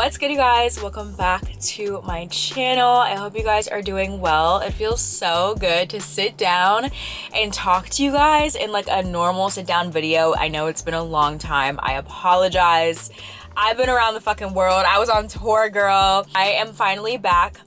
What's good, you guys? Welcome back to my channel. I hope you guys are doing well. It feels so good to sit down and talk to you guys in like a normal sit down video. I know it's been a long time. I apologize. I've been around the fucking world. I was on tour, girl. I am finally back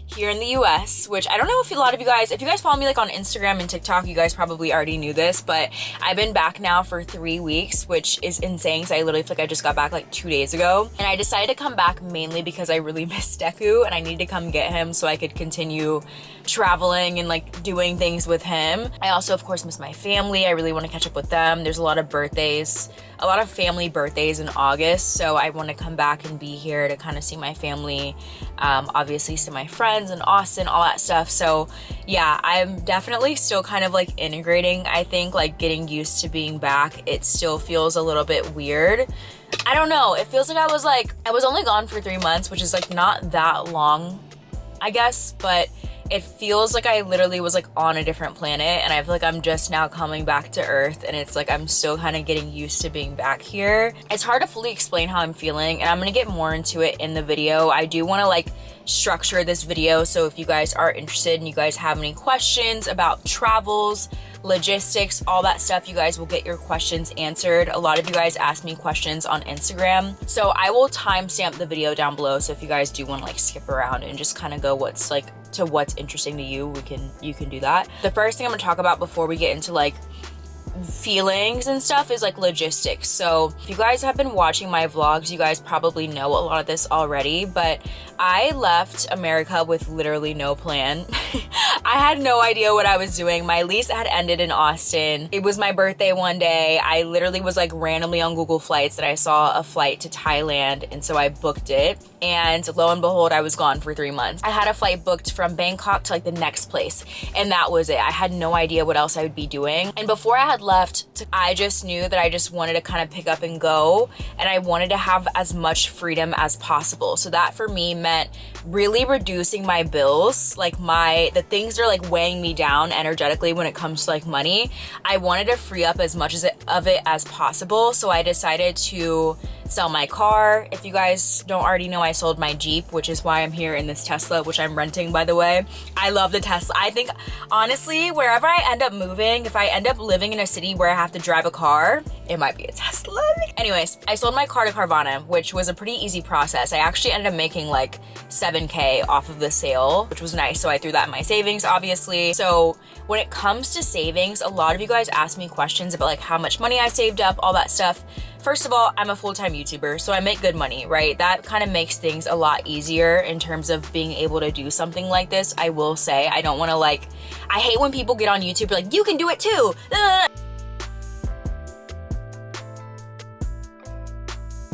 here in the US, which I don't know if a lot of you guys, if you guys follow me like on Instagram and TikTok, you guys probably already knew this, but I've been back now for 3 weeks, which is insane because I literally feel like I just got back like 2 days ago. And I decided to come back mainly because I really miss Deku and I need to come get him so I could continue traveling and like doing things with him. I also, of course, miss my family. I really want to catch up with them. There's a lot of birthdays, a lot of family birthdays in August, so I want to come back and be here to kind of see my family, obviously see my friends in Austin, all that stuff. So yeah, I'm definitely still kind of like integrating. I think like getting used to being back. It still feels a little bit weird. I don't know. It feels like I was only gone for 3 months, which is like not that long, I guess, but it feels like I literally was like on a different planet and I feel like I'm just now coming back to Earth and it's like I'm still kind of getting used to being back here. It's hard to fully explain how I'm feeling and I'm gonna get more into it in the video. I do want to like structure this video, so if you guys are interested and you guys have any questions about travels, logistics, all that stuff, you guys will get your questions answered. A lot of you guys ask me questions on Instagram, so I will timestamp the video down below, so if you guys do want to like skip around and just kind of go what's interesting to you, you can do that. The first thing I'm gonna talk about before we get into like feelings and stuff is like logistics. So if you guys have been watching my vlogs, you guys probably know a lot of this already, but I left America with literally no plan. I had no idea what I was doing. My lease had ended in Austin. It was my birthday one day. I literally was like randomly on Google Flights that I saw a flight to Thailand, and so I booked it, and lo and behold, I was gone for 3 months. I had a flight booked from Bangkok to like the next place, and that was it. I had no idea what else I would be doing. And before I had left, I just knew that I just wanted to kind of pick up and go, and I wanted to have as much freedom as possible. So that for me meant really reducing my bills, like the things that are like weighing me down energetically when it comes to like money. I wanted to free up as much of it as possible. So I decided to sell my car. If you guys don't already know, I sold my Jeep, which is why I'm here in this Tesla, which I'm renting, by the way. I love the Tesla. I think honestly, wherever I end up moving, if I end up living in a city where I have to drive a car, it might be a Tesla. Anyways, I sold my car to Carvana, which was a pretty easy process. I actually ended up making like 7K off of the sale, which was nice. So I threw that in my savings, obviously. So when it comes to savings, a lot of you guys ask me questions about like how much money I saved up, all that stuff. First of all, I'm a full-time YouTuber, so I make good money, right? That kind of makes things a lot easier in terms of being able to do something like this. I will say, I don't want to like, I hate when people get on YouTube like, you can do it too.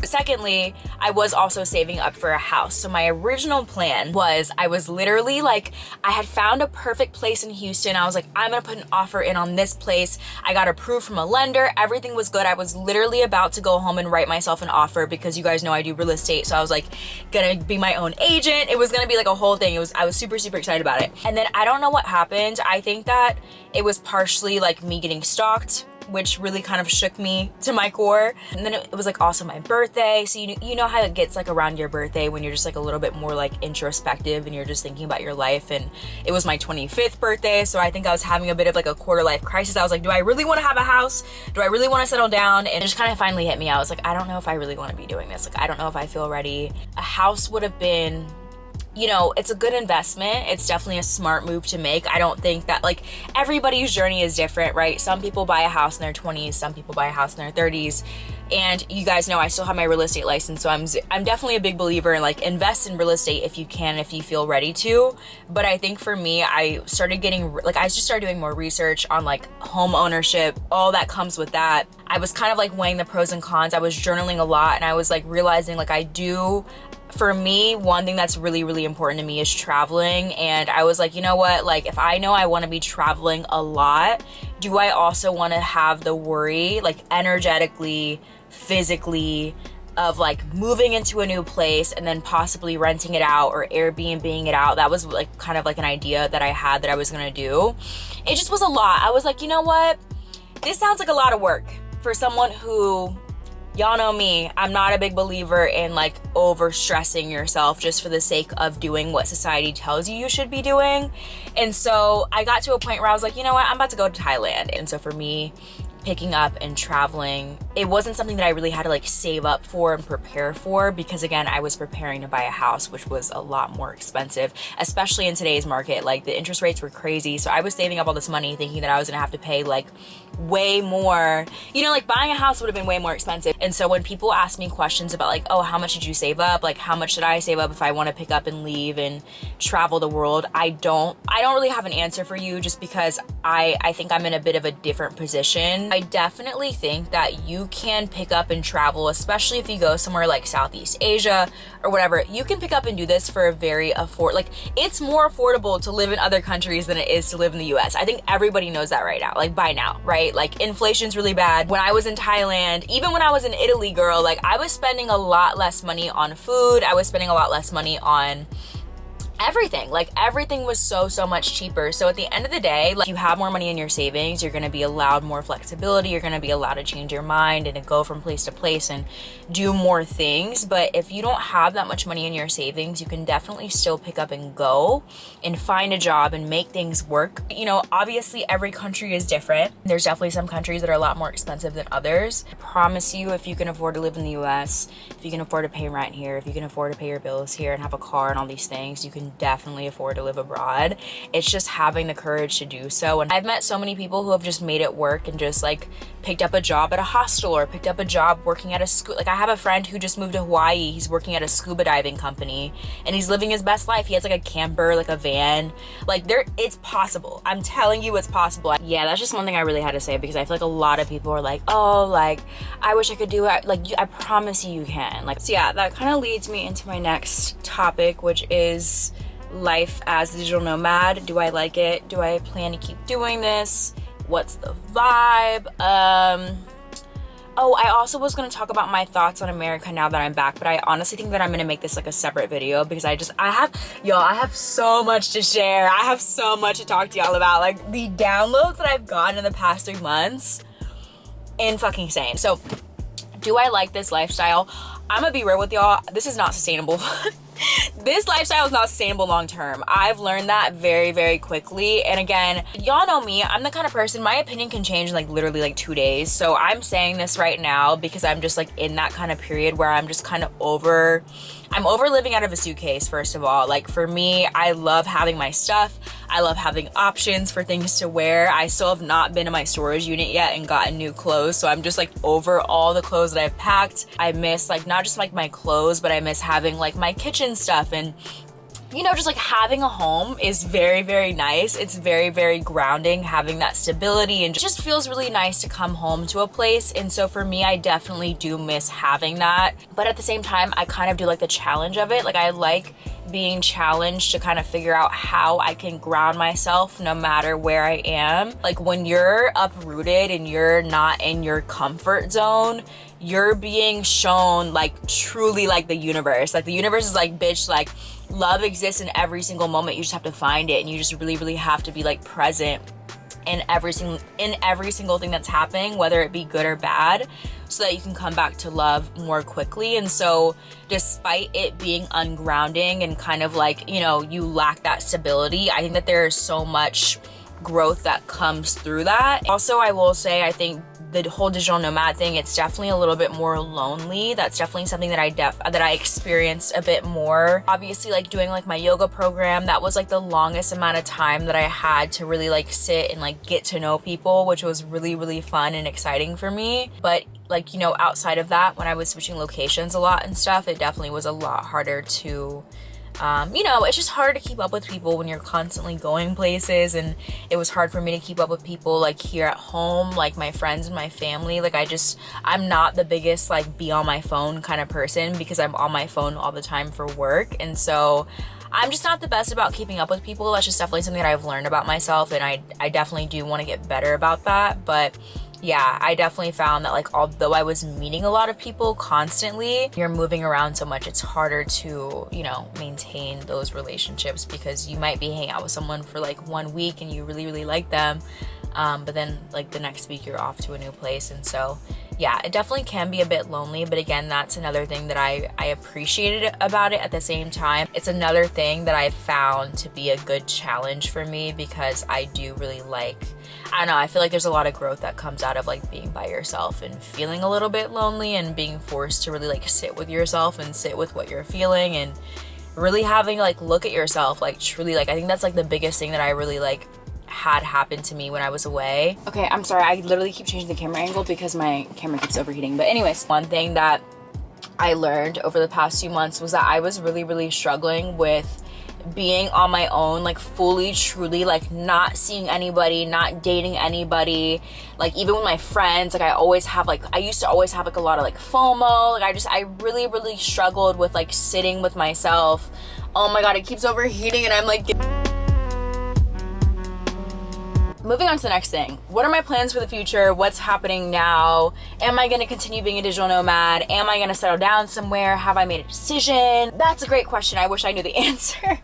Secondly, I was also saving up for a house. So my original plan was, I was literally like, I had found a perfect place in Houston. I was like, I'm gonna put an offer in on this place. I got approved from a lender. Everything was good. I was literally about to go home and write myself an offer because you guys know I do real estate. So I was like gonna be my own agent. It was gonna be like a whole thing. I was super, super excited about it. And then I don't know what happened. I think that it was partially like me getting stalked, which really kind of shook me to my core. And then it was like also my birthday. So you know how it gets like around your birthday when you're just like a little bit more like introspective and you're just thinking about your life. And it was my 25th birthday. So I think I was having a bit of like a quarter life crisis. I was like, do I really want to have a house? Do I really want to settle down? And it just kind of finally hit me. I was like, I don't know if I really want to be doing this. Like, I don't know if I feel ready. A house would have been, you know, it's a good investment. It's definitely a smart move to make. I don't think that like everybody's journey is different, right? Some people buy a house in their 20s, some people buy a house in their 30s. And you guys know I still have my real estate license, so I'm definitely a big believer in like invest in real estate if you can, if you feel ready to. But I think for me, I just started doing more research on like home ownership, all that comes with that. I was kind of like weighing the pros and cons. I was journaling a lot and I was like realizing like for me, one thing that's really, really important to me is traveling. And I was like, you know what? Like, if I know I want to be traveling a lot, do I also want to have the worry, like energetically, physically, of like moving into a new place and then possibly renting it out or Airbnb-ing it out? That was like kind of like an idea that I had that I was going to do. It just was a lot. I was like, you know what? This sounds like a lot of work for someone who y'all know me, I'm not a big believer in like over stressing yourself just for the sake of doing what society tells you should be doing. And so I got to a point where I was like, you know what, I'm about to go to Thailand. And so for me, picking up and traveling, it wasn't something that I really had to like save up for and prepare for, because again, I was preparing to buy a house, which was a lot more expensive, especially in today's market. Like the interest rates were crazy. So I was saving up all this money thinking that I was gonna have to pay like way more, you know, like buying a house would have been way more expensive. And so when people ask me questions about like, oh, how much did you save up? Like how much should I save up if I want to pick up and leave and travel the world? I don't really have an answer for you, just because I think I'm in a bit of a different position. I definitely think that you can pick up and travel, especially if you go somewhere like Southeast Asia or whatever. You can pick up and do this for a very like it's more affordable to live in other countries than it is to live in the US. I think everybody knows that right now, like by now, right? Like inflation's really bad. When I was in Thailand, even when I was in Italy, girl, like I was spending a lot less money on food. I was spending a lot less money on everything. Like everything was so much cheaper. So at the end of the day, like you have more money in your savings, you're going to be allowed more flexibility, you're going to be allowed to change your mind and to go from place to place and do more things. But if you don't have that much money in your savings, you can definitely still pick up and go and find a job and make things work. You know, obviously every country is different. There's definitely some countries that are a lot more expensive than others. I promise you, if you can afford to live in the US, if you can afford to pay rent here, if you can afford to pay your bills here and have a car and all these things, you can definitely afford to live abroad. It's just having the courage to do so. And I've met so many people who have just made it work and just like picked up a job at a hostel or picked up a job working at a school. Like I have a friend who just moved to Hawaii. He's working at a scuba diving company and he's living his best life. He has like a camper, like a van. Like it's possible. I'm telling you, it's possible. Yeah, that's just one thing I really had to say, because I feel like a lot of people are like, oh, like I wish I could do it. Like I promise you can. Like, so yeah, that kind of leads me into my next topic, which is life as a digital nomad. Do I like it? Do I plan to keep doing this? What's the vibe? Oh, I also was going to talk about my thoughts on America now that I'm back, but I honestly think that I'm going to make this like a separate video, because I have so much to share. I have so much to talk to y'all about. Like the downloads that I've gotten in the past 3 months, fucking insane. So do I like this lifestyle? I'm gonna be real with y'all, this is not sustainable. This lifestyle is not sustainable long term. I've learned that very quickly. And again, y'all know me, I'm the kind of person, my opinion can change in like literally like 2 days. So I'm saying this right now because I'm just like in that kind of period where I'm just kind of I'm over living out of a suitcase, first of all. Like for me, I love having my stuff. I love having options for things to wear. I still have not been to my storage unit yet and gotten new clothes. So I'm just like over all the clothes that I've packed. I miss like not just like my clothes, but I miss having like my kitchen stuff. And you know, just like having a home is very nice. It's very grounding, having that stability, and just feels really nice to come home to a place. And so for me, I definitely do miss having that. But at the same time, I kind of do like the challenge of it. Like I like being challenged to kind of figure out how I can ground myself no matter where I am. Like when you're uprooted and you're not in your comfort zone, you're being shown like truly like the universe. Like the universe is like, bitch, like love exists in every single moment. You just have to find it, and you just really have to be like present in every single thing that's happening, whether it be good or bad, so that you can come back to love more quickly. And so despite it being ungrounding and kind of like, you know, you lack that stability, I think that there is so much growth that comes through that. Also, I will say, I think the whole digital nomad thing, it's definitely a little bit more lonely. That's definitely something that I experienced a bit more. Obviously, like doing like my yoga program, that was like the longest amount of time that I had to really like sit and like get to know people, which was really fun and exciting for me. But like, you know, outside of that, when I was switching locations a lot and stuff, it definitely was a lot harder to you know, it's just hard to keep up with people when you're constantly going places. And it was hard for me to keep up with people like here at home, like my friends and my family. Like I'm not the biggest like be on my phone kind of person, because I'm on my phone all the time for work. And so I'm just not the best about keeping up with people. That's just definitely something that I've learned about myself, and I definitely do want to get better about that. But yeah, I definitely found that like although I was meeting a lot of people constantly, you're moving around so much, it's harder to, you know, maintain those relationships, because you might be hanging out with someone for like 1 week and you really like them, but then like the next week you're off to a new place. And so yeah, it definitely can be a bit lonely, but again, that's another thing that I appreciated about it. At the same time, it's another thing that I've found to be a good challenge for me, because I do really like, I don't know, I feel like there's a lot of growth that comes out of like being by yourself and feeling a little bit lonely and being forced to really like sit with yourself and sit with what you're feeling and really having to like look at yourself, like truly, like I think that's like the biggest thing that I really like had happened to me when I was away. Okay, I'm sorry, I literally keep changing the camera angle because my camera keeps overheating. But anyways, one thing that I learned over the past few months was that I was really struggling with being on my own, like fully, truly, like not seeing anybody, not dating anybody, like even with my friends, like I used to always have like a lot of like FOMO, like I really struggled with like sitting with myself. Oh my god, it keeps overheating and I'm like... Moving on to the next thing. What are my plans for the future? What's happening now? Am I going to continue being a digital nomad? Am I going to settle down somewhere? Have I made a decision? That's a great question. I wish I knew the answer.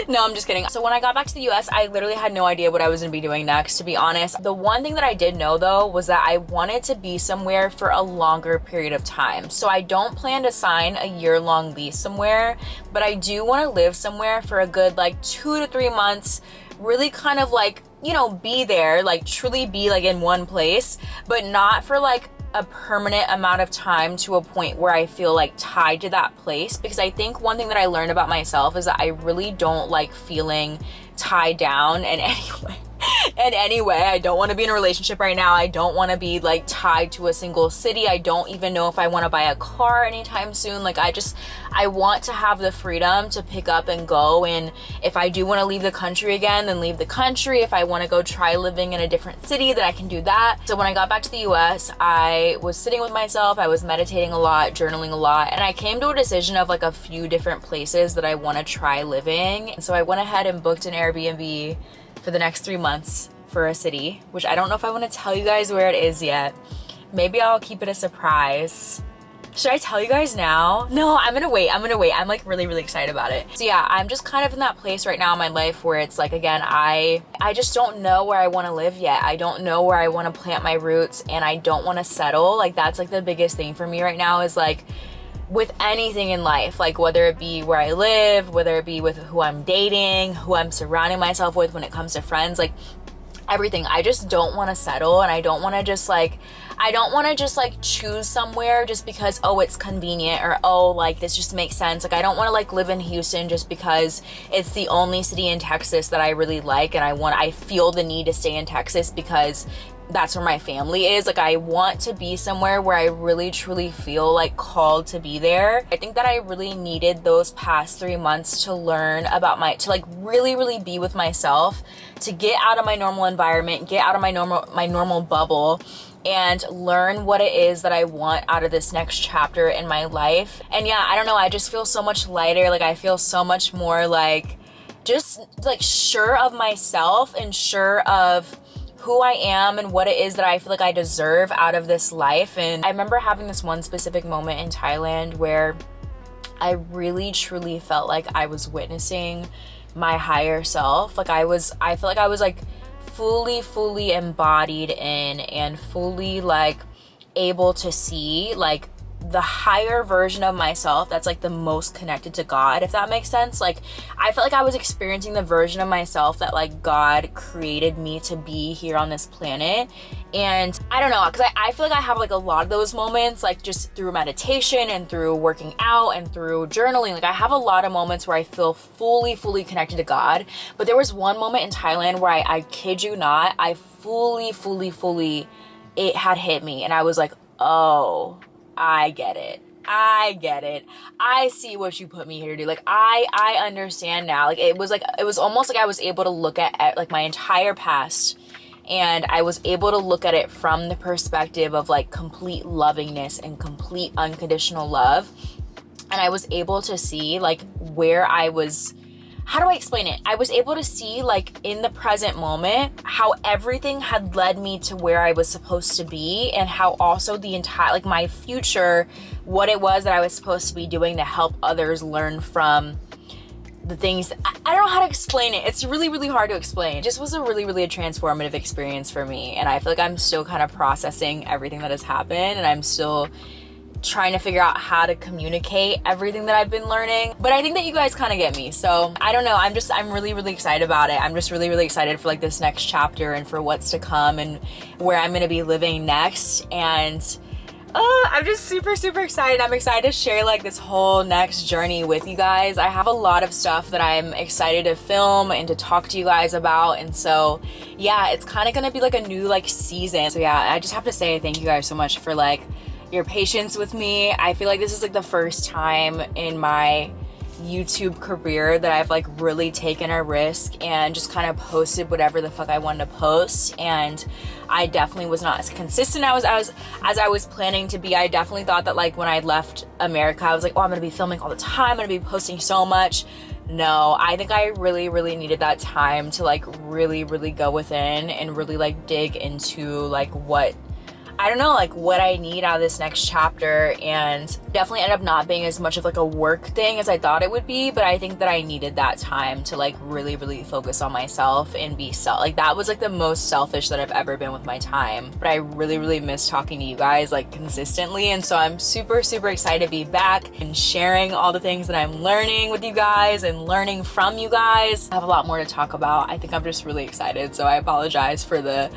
No, I'm just kidding. So when I got back to the US, I literally had no idea what I was going to be doing next, to be honest. The one thing that I did know though was that I wanted to be somewhere for a longer period of time. So I don't plan to sign a year-long lease somewhere, but I do want to live somewhere for a good like 2 to 3 months, really kind of like, you know, be there, like truly be like in one place, but not for like a permanent amount of time to a point where I feel like tied to that place. Because I think one thing that I learned about myself is that I really don't like feeling tied down in any way. In any way, I don't want to be in a relationship right now. I don't want to be like tied to a single city. I don't even know if I want to buy a car anytime soon. Like I want to have the freedom to pick up and go. And if I do want to leave the country again, then leave the country. If I want to go try living in a different city, then I can do that. So when I got back to the US, I was sitting with myself. I was meditating a lot, journaling a lot. And I came to a decision of like a few different places that I want to try living. And so I went ahead and booked an Airbnb for the next 3 months for a city, which I don't know if I want to tell you guys where it is yet. Maybe I'll keep it a surprise. Should I tell you guys now? No, I'm gonna wait. I'm like really excited about it. So yeah, I'm just kind of in that place right now in my life where it's like, again, I just don't know where I want to live yet. I don't know where I want to plant my roots, and I don't want to settle. Like that's like the biggest thing for me right now is like, with anything in life, like whether it be where I live, whether it be with who I'm dating, who I'm surrounding myself with when it comes to friends, like everything. I just don't want to settle, and I don't want to just like choose somewhere just because, oh, it's convenient, or oh, like this just makes sense. Like I don't want to like live in Houston just because it's the only city in Texas that I really like, and I feel the need to stay in Texas because that's where my family is. Like I want to be somewhere where I really truly feel like called to be there. I think that I really needed those past 3 months to learn about to like really be with myself, to get out of my normal environment, get out of my normal bubble, and learn what it is that I want out of this next chapter in my life. And yeah, I don't know, I just feel so much lighter. Like I feel so much more like just like sure of myself and sure of who I am and what it is that I feel like I deserve out of this life. And I remember having this one specific moment in Thailand where I really truly felt like I was witnessing my higher self. Like I feel like I was like fully embodied in and fully like able to see like the higher version of myself that's like the most connected to God, if that makes sense. Like I felt like I was experiencing the version of myself that like God created me to be here on this planet. And I don't know, because I feel like I have like a lot of those moments, like just through meditation and through working out and through journaling. Like I have a lot of moments where I feel fully connected to God. But there was one moment in Thailand where I kid you not, I fully it had hit me, and I was like, oh, I get it. I see what you put me here to do. Like I understand now. Like it was almost like I was able to look at like my entire past, and I was able to look at it from the perspective of like complete lovingness and complete unconditional love. And I was able to see like where I was, how do I explain it? I was able to see like in the present moment how everything had led me to where I was supposed to be, and how also the entire, like my future, what it was that I was supposed to be doing to help others learn from the things, I don't know how to explain it. It's really, really hard to explain. It just was a really, really transformative experience for me. And I feel like I'm still kind of processing everything that has happened, and I'm still trying to figure out how to communicate everything that I've been learning. But I think that you guys kind of get me. So I don't know, I'm really, really excited about it. I'm just really, really excited for like this next chapter and for what's to come and where I'm gonna be living next. And I'm just super, super excited. I'm excited to share like this whole next journey with you guys. I have a lot of stuff that I'm excited to film and to talk to you guys about. And so yeah, it's kind of gonna be like a new like season. So yeah, I just have to say thank you guys so much for like your patience with me. I feel like this is like the first time in my YouTube career that I've like really taken a risk and just kind of posted whatever the fuck I wanted to post. And I definitely was not as consistent as I was planning to be. I definitely thought that like when I left America, I was like, oh, I'm gonna be filming all the time, I'm gonna be posting so much. No, I think I really, really needed that time to like really, really go within and really like dig into like what, I don't know, like what I need out of this next chapter. And definitely ended up not being as much of like a work thing as I thought it would be, but I think that I needed that time to like really, really focus on myself and be like that was like the most selfish that I've ever been with my time. But I really, really miss talking to you guys like consistently. And so I'm super, super excited to be back and sharing all the things that I'm learning with you guys and learning from you guys. I have a lot more to talk about. I think I'm just really excited. So I apologize for the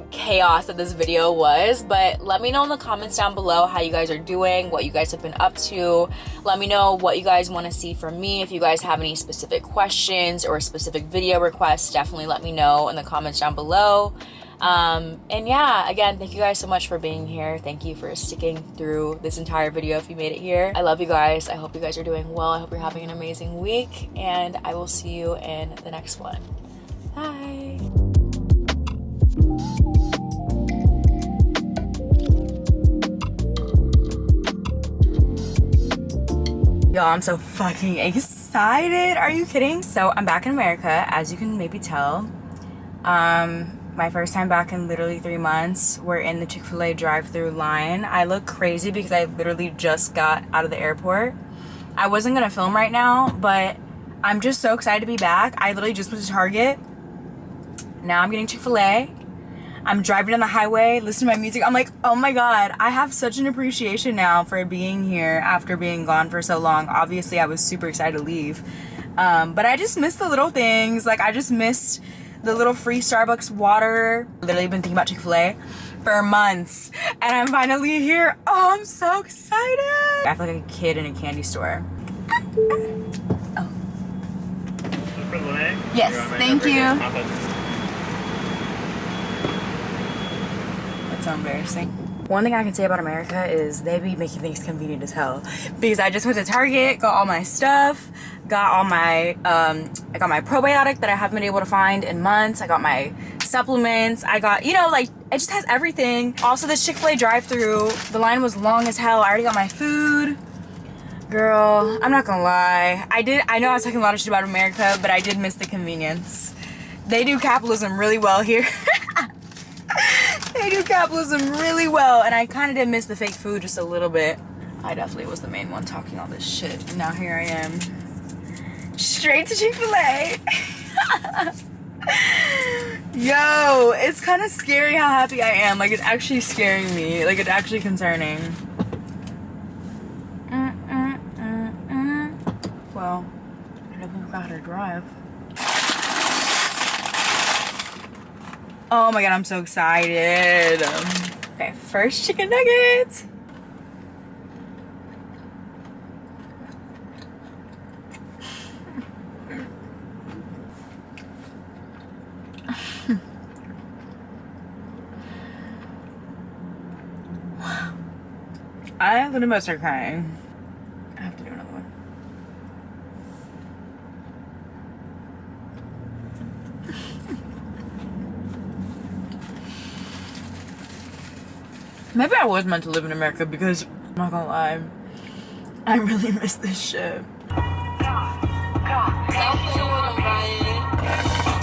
chaos that this video was, but let me know in the comments down below how you guys are doing, what you guys have been up to. Let me know what you guys want to see from me. If you guys have any specific questions or specific video requests, definitely let me know in the comments down below. And yeah, again, thank you guys so much for being here. Thank you for sticking through this entire video if you made it here. I love you guys. I hope you guys are doing well. I hope you're having an amazing week, and I will see you in the next one. Bye. Y'all, I'm so fucking excited. Are you kidding? So I'm back in America, as you can maybe tell. My first time back in literally 3 months. We're in the Chick-fil-A drive-through line. I look crazy because I literally just got out of the airport. I wasn't gonna film right now, but I'm just so excited to be back. I literally just went to Target. Now I'm getting Chick-fil-A. I'm driving down the highway, listening to my music. I'm like, oh my God, I have such an appreciation now for being here after being gone for so long. Obviously, I was super excited to leave. But I just missed the little things. Like, I just missed the little free Starbucks water. Literally been thinking about Chick-fil-A for months. And I'm finally here. Oh, I'm so excited. I feel like a kid in a candy store. Oh. Yes, thank you. So embarrassing. One thing I can say about America is they be making things convenient as hell, because I just went to Target, got all my stuff, got all my I got my probiotic that I haven't been able to find in months. I got my supplements. I got, you know, like it just has everything. Also, this Chick-fil-A drive-through, the line was long as hell. I already got my food. Girl, I'm not gonna lie. I know I was talking a lot of shit about America, but I did miss the convenience. They do capitalism really well here. They do capitalism really well, and I kind of did miss the fake food just a little bit. I definitely was the main one talking all this shit. Now here I am, straight to Chick-fil-A. Yo, it's kind of scary how happy I am. Like, it's actually scaring me. Like, it's actually concerning. Well, I definitely forgot how to drive. Oh my God, I'm so excited. Okay, first chicken nuggets. I literally about to start crying. I have to do another one. Maybe I was meant to live in America, because I'm not gonna lie, I really miss this shit.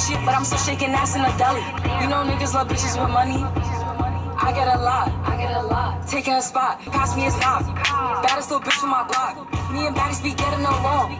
Shit, but I'm still shaking ass in a deli. You know niggas love bitches with money. I get a lot. Taking a spot, pass me a knock. Baddest little bitch from my block. Me and baddies be getting along.